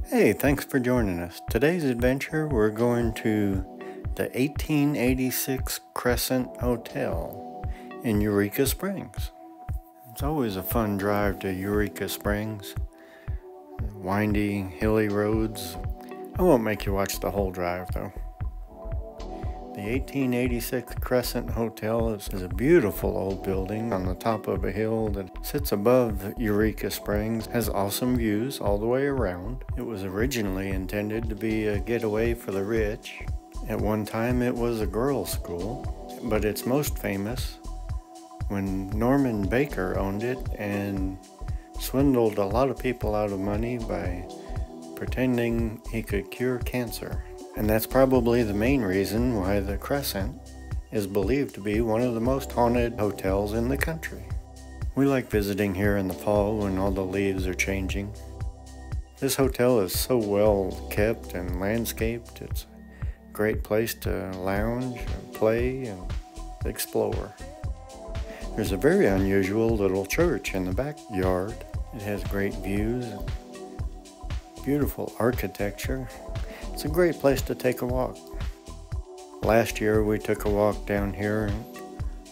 Hey, thanks for joining us. Today's adventure, we're going to the 1886 Crescent Hotel in Eureka Springs. It's always a fun drive to Eureka Springs. Windy, hilly roads. I won't make you watch the whole drive though. The 1886 Crescent Hotel is a beautiful old building on the top of a hill that sits above Eureka Springs, has awesome views all the way around. It was originally intended to be a getaway for the rich. At one time it was a girls' school, but it's most famous when Norman Baker owned it and swindled a lot of people out of money by pretending he could cure cancer. And that's probably the main reason why the Crescent is believed to be one of the most haunted hotels in the country. We like visiting here in the fall when all the leaves are changing. This hotel is so well kept and landscaped. It's a great place to lounge, and play, and explore. There's a very unusual little church in the backyard. It has great views and beautiful architecture. It's a great place to take a walk. Last year we took a walk down here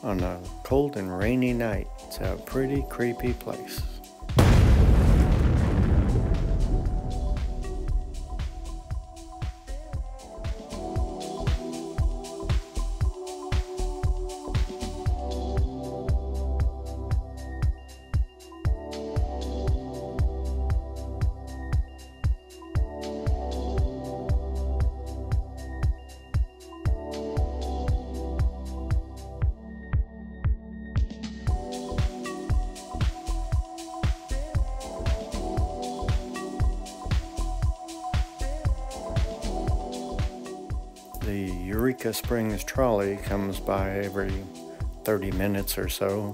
on a cold and rainy night. It's a pretty creepy place. The Eureka Springs trolley comes by every 30 minutes or so.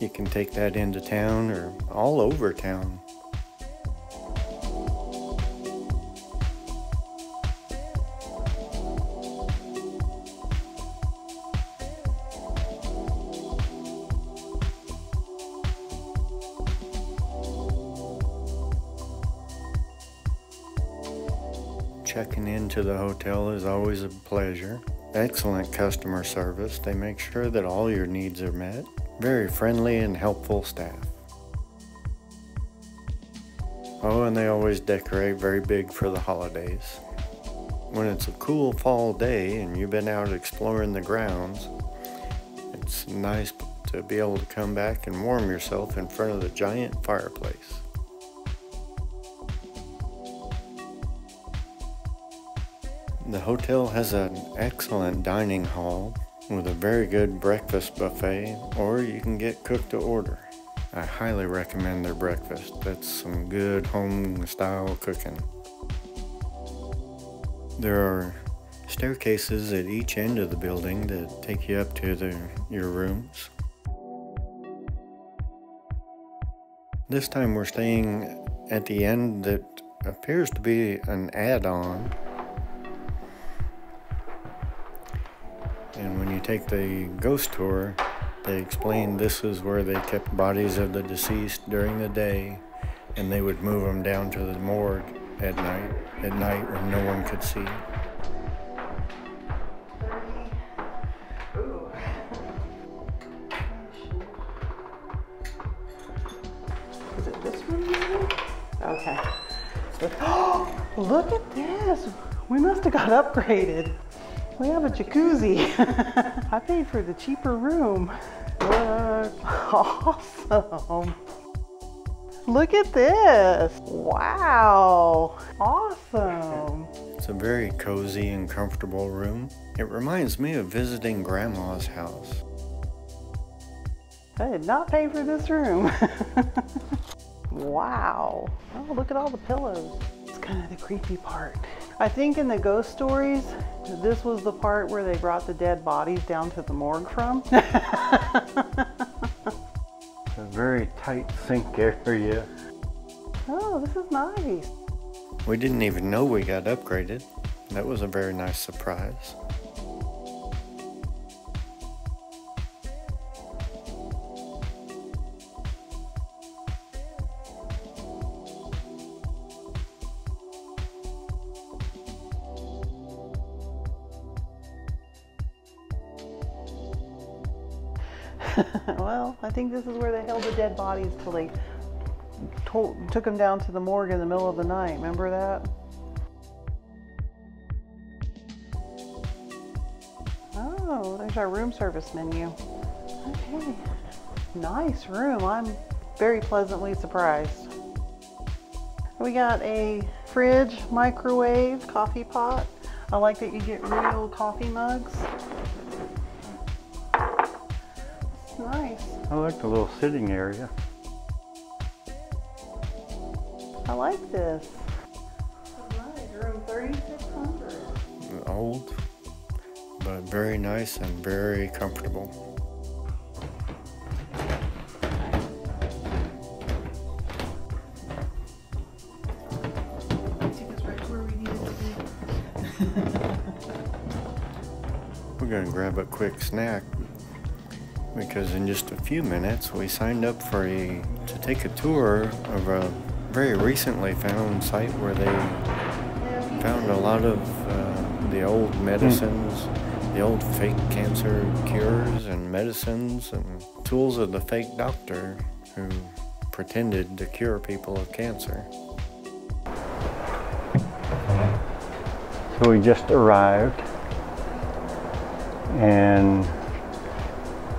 You can take that into town or all over town. Checking into the hotel is always a pleasure. Excellent customer service. They make sure that all your needs are met. Very friendly and helpful staff. Oh, and they always decorate very big for the holidays. When it's a cool fall day and you've been out exploring the grounds, it's nice to be able to come back and warm yourself in front of the giant fireplace. The hotel has an excellent dining hall with a very good breakfast buffet, or you can get cooked to order. I highly recommend their breakfast. That's some good home-style cooking. There are staircases at each end of the building that take you up to your rooms. This time we're staying at the end that appears to be an add-on. And when you take the ghost tour, they explain this is where they kept bodies of the deceased during the day, and they would move them down to the morgue at night when no one could see. Is it this one maybe? Okay. Oh, look at this. We must have got upgraded. We have a jacuzzi. I paid for the cheaper room. Look, awesome. Look at this. Wow, awesome. It's a very cozy and comfortable room. It reminds me of visiting Grandma's house. I did not pay for this room. Wow. Oh, look at all the pillows. It's kind of the creepy part. I think in the ghost stories, this was the part where they brought the dead bodies down to the morgue from. It's a very tight sink area. Oh, this is nice. We didn't even know we got upgraded. That was a very nice surprise. Well, I think this is where they held the dead bodies till they took them down to the morgue in the middle of the night. Remember that? Oh, there's our room service menu. Okay. Nice room. I'm very pleasantly surprised. We got a fridge, microwave, coffee pot. I like that you get real coffee mugs. It's nice. I like the little sitting area. I like this. Alright, room 3600. Old, but very nice and very comfortable. We're going to grab a quick snack because in just a few minutes we signed up for to take a tour of a very recently found site where they found a lot of the old medicines, the old fake cancer cures and medicines and tools of the fake doctor who pretended to cure people of cancer. So we just arrived, and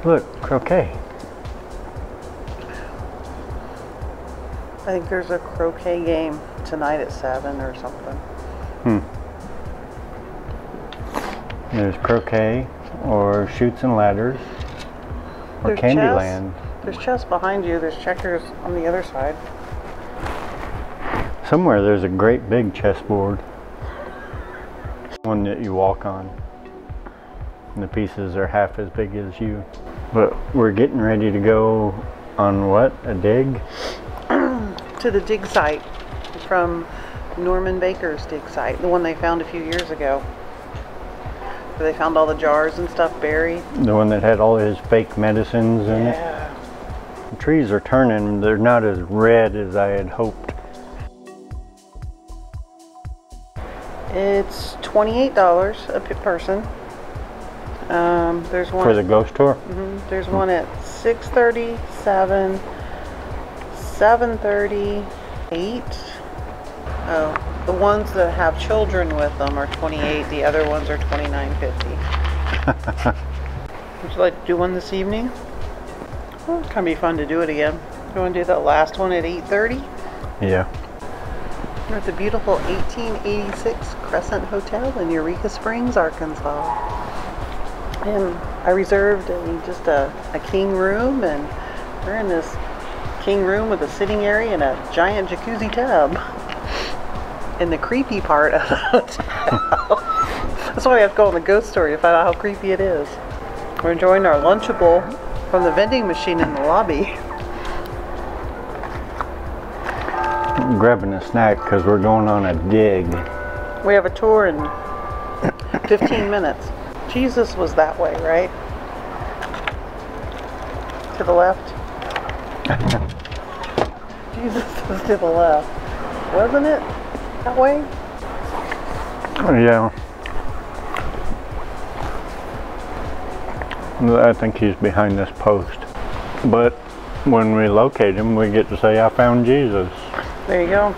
look, croquet. I think there's a croquet game tonight at 7 or something. There's croquet, or chutes and ladders, or There's Candyland. Chess. There's chess behind you. There's checkers on the other side. Somewhere there's a great big chessboard. One that you walk on. And the pieces are half as big as you. But we're getting ready to go on what? A dig? To the dig site from Norman Baker's dig site, the one they found a few years ago. Where they found all the jars and stuff buried. The one that had all his fake medicines in it? Yeah. The trees are turning. They're not as red as I had hoped. It's $28 a person. There's one For the ghost tour? There's one at 6:30, 7, 7:30, 8. Oh, the ones that have children with them are 28. The other ones are $29.50. Would you like to do one this evening? Well, it's gonna be fun to do it again. You want to do the last one at 8:30? Yeah. We're at the beautiful 1886 Crescent Hotel in Eureka Springs, Arkansas. And I reserved just a king room, and we're in this king room with a sitting area and a giant jacuzzi tub in the creepy part of the hotel. That's why we have to go on the ghost story to find out how creepy it is. We're enjoying our Lunchable from the vending machine in the lobby. I'm grabbing a snack because we're going on a dig. We have a tour in 15 minutes. Jesus was that way, right? To the left? Jesus was to the left. Wasn't it that way? Oh, yeah. I think he's behind this post. But when we locate him, we get to say, I found Jesus. There you go.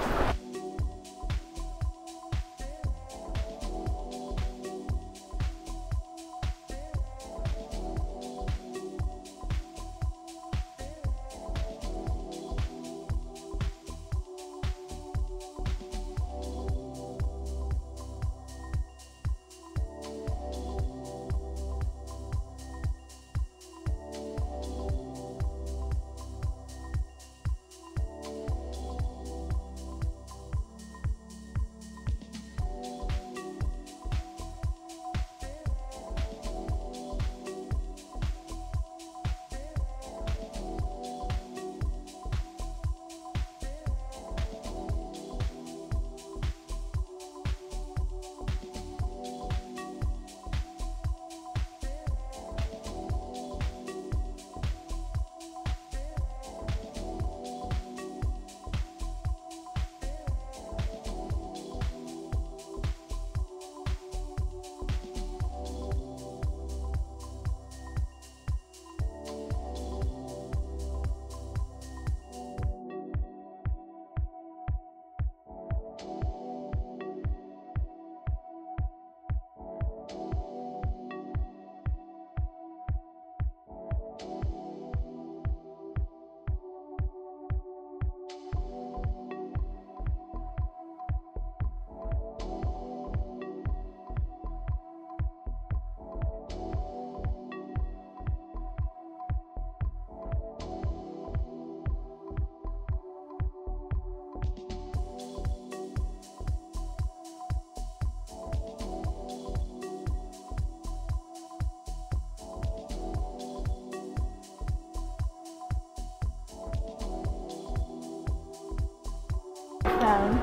found,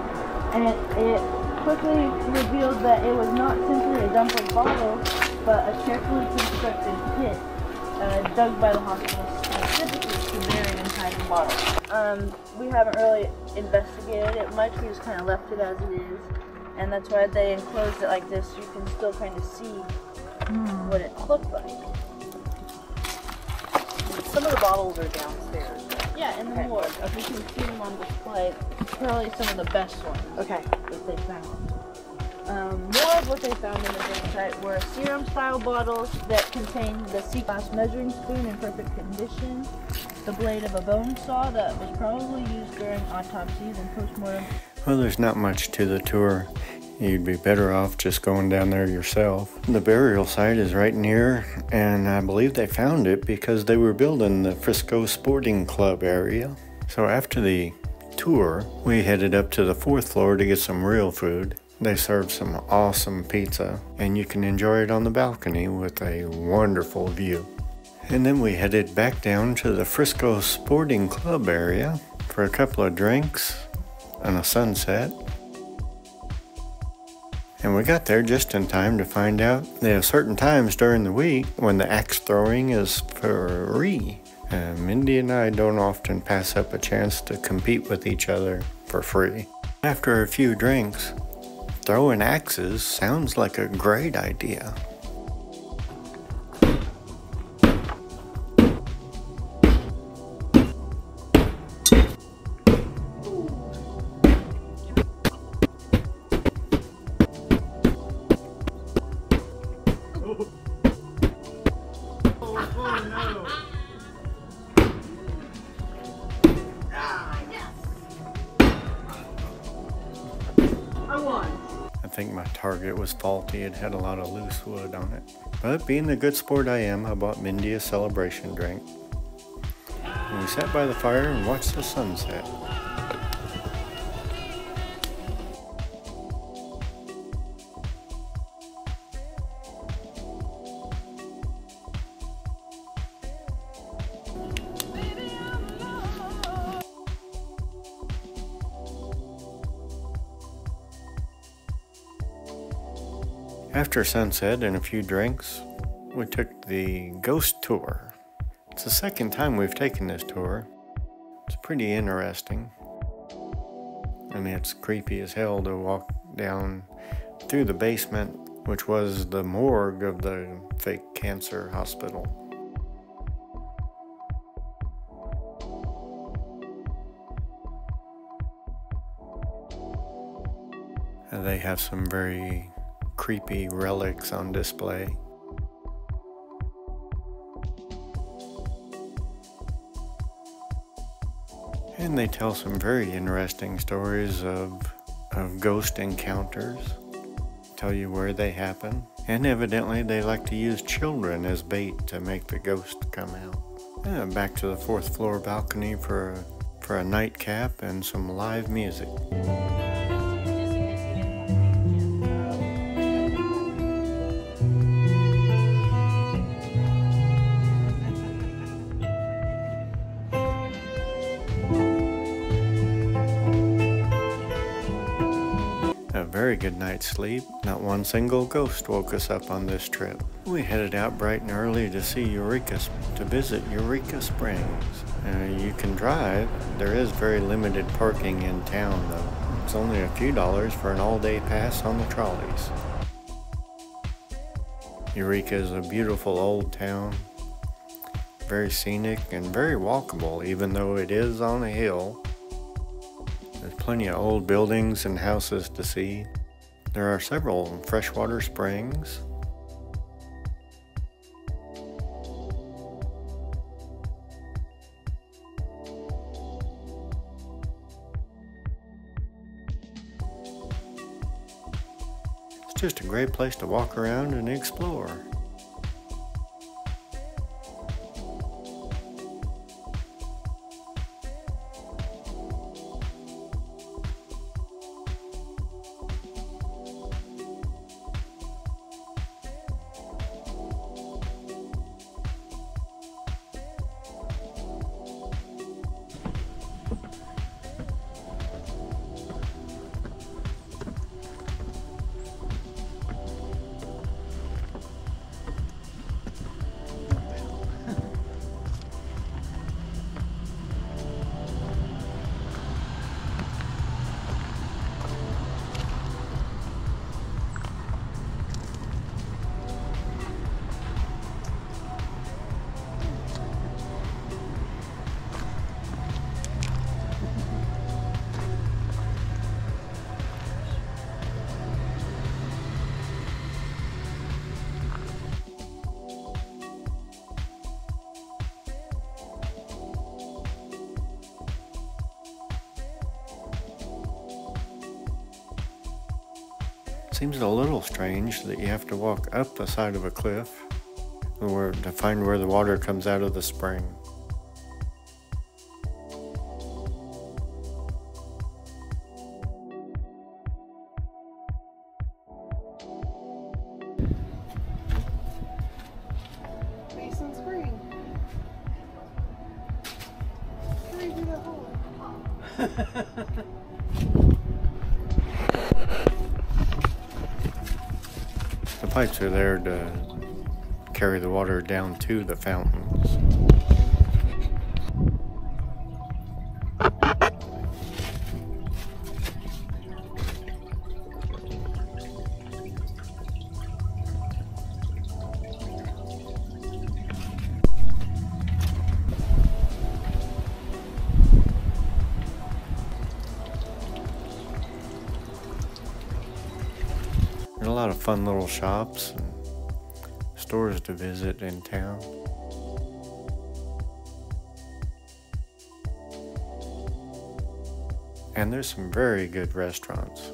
and it quickly revealed that it was not simply a dump of bottles, but a carefully constructed pit dug by the hospital specifically to bury and hide the bottles. We haven't really investigated it much. We just kind of left it as it is, and that's why they enclosed it like this. So you can still kind of see what it looked like. Some of the bottles are downstairs. Yeah, in the morgue. You can see them on display. Probably some of the best ones. Okay. That they found. More of what they found in the drain site were serum-style bottles that contained the C-class measuring spoon in perfect condition, the blade of a bone saw that was probably used during autopsies and post-mortem. Well, there's not much to the tour. You'd be better off just going down there yourself. The burial site is right near, and I believe they found it because they were building the Frisco Sporting Club area. So after the tour, we headed up to the 4th floor to get some real food. They serve some awesome pizza, and you can enjoy it on the balcony with a wonderful view. And then we headed back down to the Frisco Sporting Club area for a couple of drinks and a sunset. And we got there just in time to find out there are certain times during the week when the axe throwing is free. Mindy and I don't often pass up a chance to compete with each other for free. After a few drinks, throwing axes sounds like a great idea. I think my target was faulty. It had a lot of loose wood on it. But being the good sport I am, I bought Mindy a celebration drink. And we sat by the fire and watched the sunset. After sunset and a few drinks, we took the ghost tour. It's the second time we've taken this tour. It's pretty interesting. I mean, it's creepy as hell to walk down through the basement, which was the morgue of the fake cancer hospital. And they have some very creepy relics on display. And they tell some very interesting stories of ghost encounters, tell you where they happen, and evidently they like to use children as bait to make the ghost come out. Back to the 4th floor balcony for a nightcap and some live music. A very good night's sleep. Not one single ghost woke us up on this trip. We headed out bright and early to visit Eureka Springs. You can drive. There is very limited parking in town though. It's only a few dollars for an all-day pass on the trolleys. Eureka is a beautiful old town. Very scenic and very walkable even though it is on a hill. There's plenty of old buildings and houses to see. There are several freshwater springs. It's just a great place to walk around and explore. Seems a little strange that you have to walk up the side of a cliff to find where the water comes out of the spring. The pipes are there to carry the water down to the fountains. There are a lot of fun little shops and stores to visit in town. And there's some very good restaurants.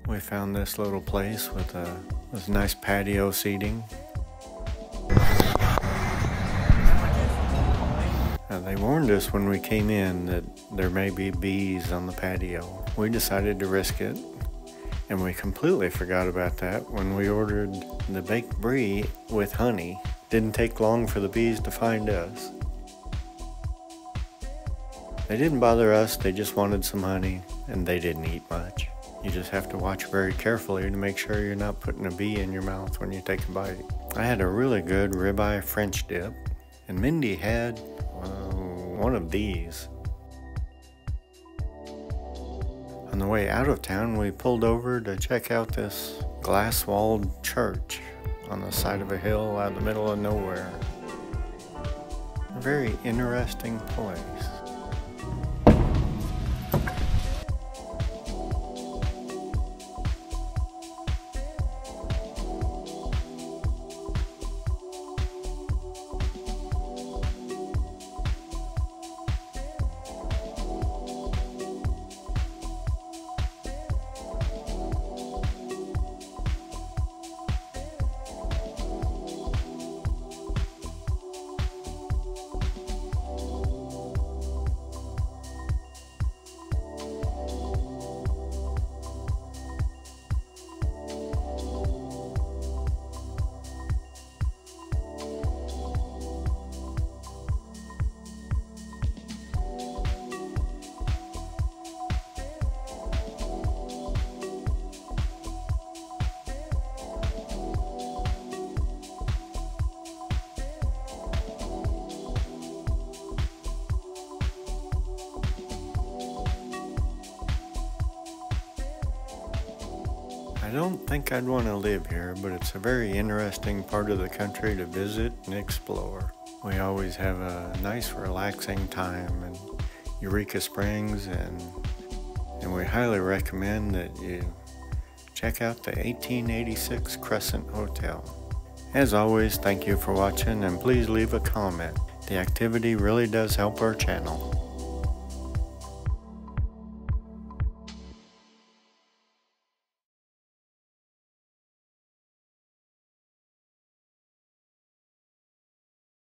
We found this little place with nice patio seating. They warned us when we came in that there may be bees on the patio. We decided to risk it, and we completely forgot about that when we ordered the baked brie with honey. Didn't take long for the bees to find us. They didn't bother us, they just wanted some honey, and they didn't eat much. You just have to watch very carefully to make sure you're not putting a bee in your mouth when you take a bite. I had a really good ribeye French dip, and Mindy had one of these. On the way out of town, we pulled over to check out this glass-walled church on the side of a hill out in the middle of nowhere. A very interesting place. I don't think I'd want to live here, but it's a very interesting part of the country to visit and explore. We always have a nice relaxing time in Eureka Springs, and we highly recommend that you check out the 1886 Crescent Hotel. As always, thank you for watching, and please leave a comment. The activity really does help our channel.